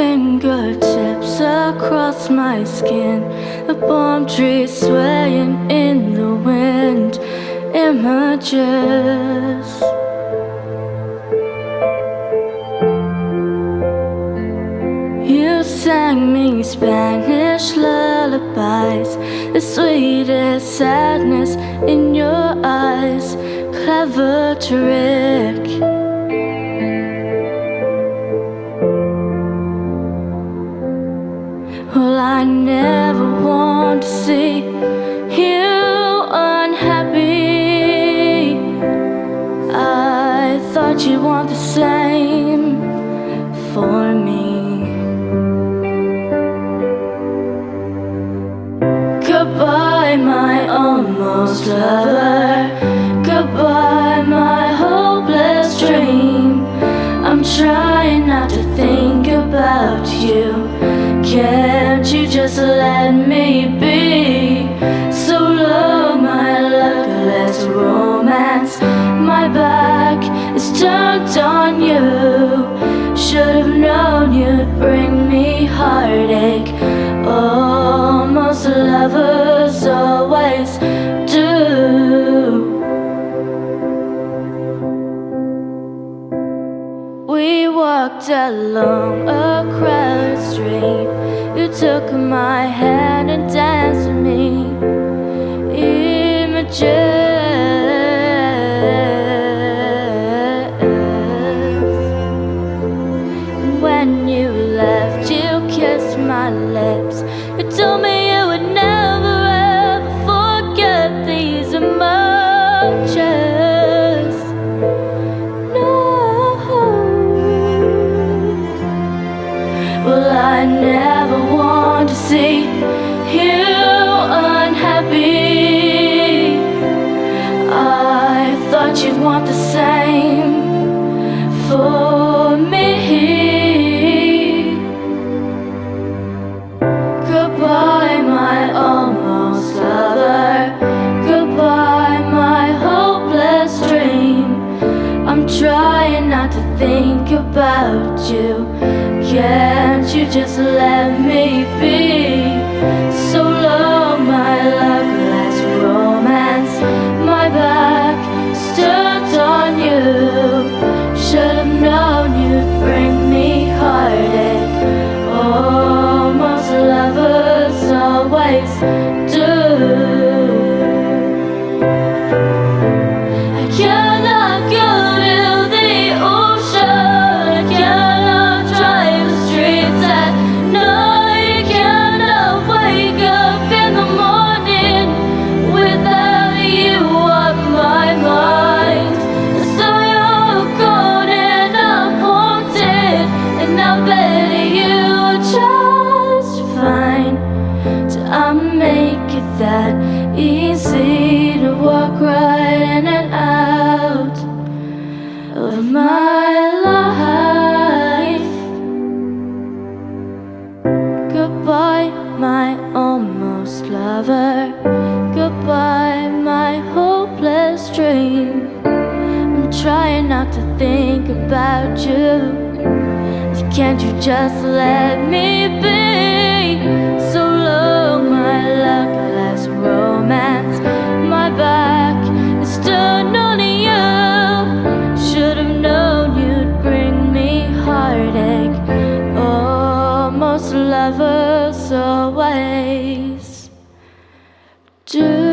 fingertips across my skin, the palm trees swaying in the wind. Images. You sang me Spanish lullabies, the sweetest sadness in your eyes. Clever trick. Well, I never want to see you unhappy. I thought you'd want the same for me. Goodbye, my almost lover. Goodbye, my hopeless dream. I'm trying not to think about you. Can't you just let me be? So long, my luckless romance. My back is turned on you. Should have known you'd bring me heartache. Almost lovers always do. We walked along a crowded street. You took my hand and danced with me. Images. When you left, you kissed my lips. You told me you would never ever forget these emotions. No. Well, I never want to see you unhappy. I thought you'd want the same for me. Goodbye, my almost lover. Goodbye, my hopeless dream. I'm trying not to think about you. Can't you just let me be? So long, my luckless romance. My back is turned on you. Should have known you'd bring me heartache. Almost lovers always do. I cannot go to the ocean. I cannot drive the streets at night. I cannot wake up in the morning without you on my mind. So you're gone and I'm haunted, and I bet you are just fine. So I make it that easy to walk right in and out of my life. Goodbye, my almost lover. Goodbye, my hopeless dream. I'm trying not to think about you. Can't you just let me be? So long, my luckless romance. My back is turned on you. Should have known you'd bring me heartache. Almost lovers always do.